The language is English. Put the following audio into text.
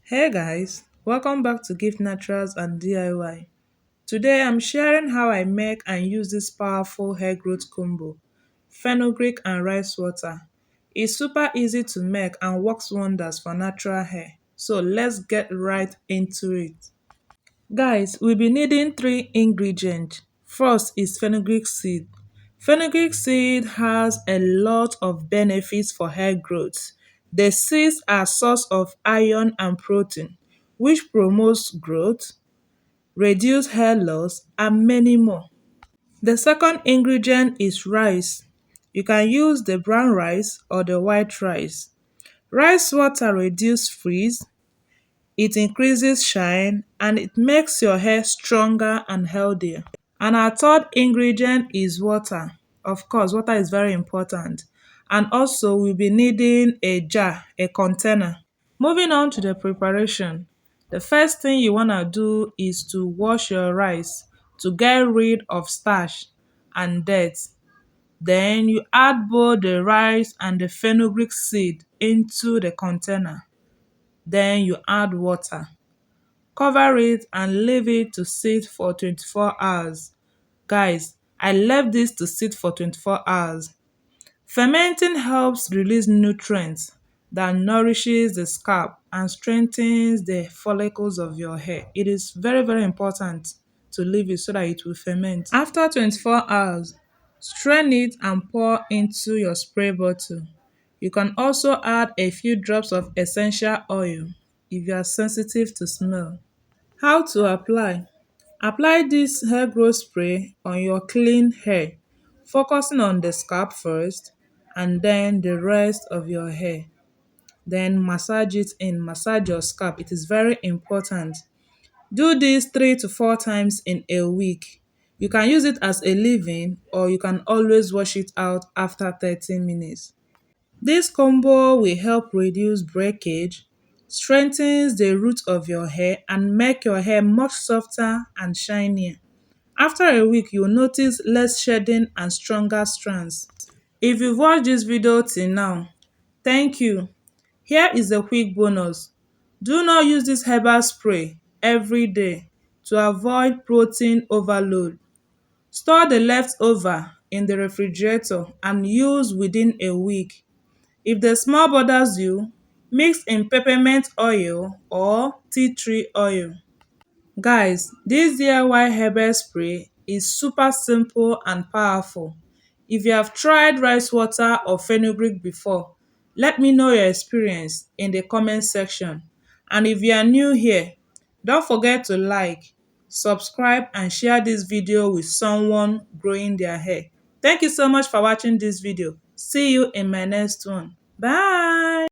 Hey guys, welcome back to Gift Naturals and DIY. Today I'm sharing how I make and use this powerful hair growth combo, fenugreek and rice water. It's super easy to make and works wonders for natural hair. So let's get right into it. Guys, we'll be needing three ingredients. First is fenugreek seed. Fenugreek seed has a lot of benefits for hair growth. The seeds are source of iron and protein, which promotes growth, reduce hair loss, and many more. The second ingredient is rice. You can use the brown rice or the white rice. Rice water reduces frizz, it increases shine, and it makes your hair stronger and healthier. And our third ingredient is water. Of course, water is very important. And also, we'll be needing a jar, a container. Moving on to the preparation. The first thing you want to do is to wash your rice to get rid of starch and dirt. Then you add both the rice and the fenugreek seed into the container. Then you add water. Cover it and leave it to sit for 24 hours. Guys, I left this to sit for 24 hours. Fermenting helps release nutrients that nourishes the scalp and strengthens the follicles of your hair. It is very, very important to leave it so that it will ferment. After 24 hours, strain it and pour into your spray bottle. You can also add a few drops of essential oil if you are sensitive to smell. How to apply? Apply this hair growth spray on your clean hair, focusing on the scalp first and then the rest of your hair. Then massage it in, massage your scalp. It is very important. Do this 3 to 4 times in a week. You can use it as a leave-in or you can always wash it out after 30 minutes. This combo will help reduce breakage, strengthens the root of your hair and make your hair much softer and shinier. After a week, you'll notice less shedding and stronger strands. If you've watched this video till now, thank you. Here is a quick bonus. Do not use this herbal spray every day to avoid protein overload. Store the leftover in the refrigerator and use within a week. If the smell bothers you, mix in peppermint oil or tea tree oil. Guys, this DIY herbal spray is super simple and powerful. If you have tried rice water or fenugreek before, let me know your experience in the comment section. And if you are new here, don't forget to like, subscribe and share this video with someone growing their hair. Thank you so much for watching this video. See you in my next one. Bye!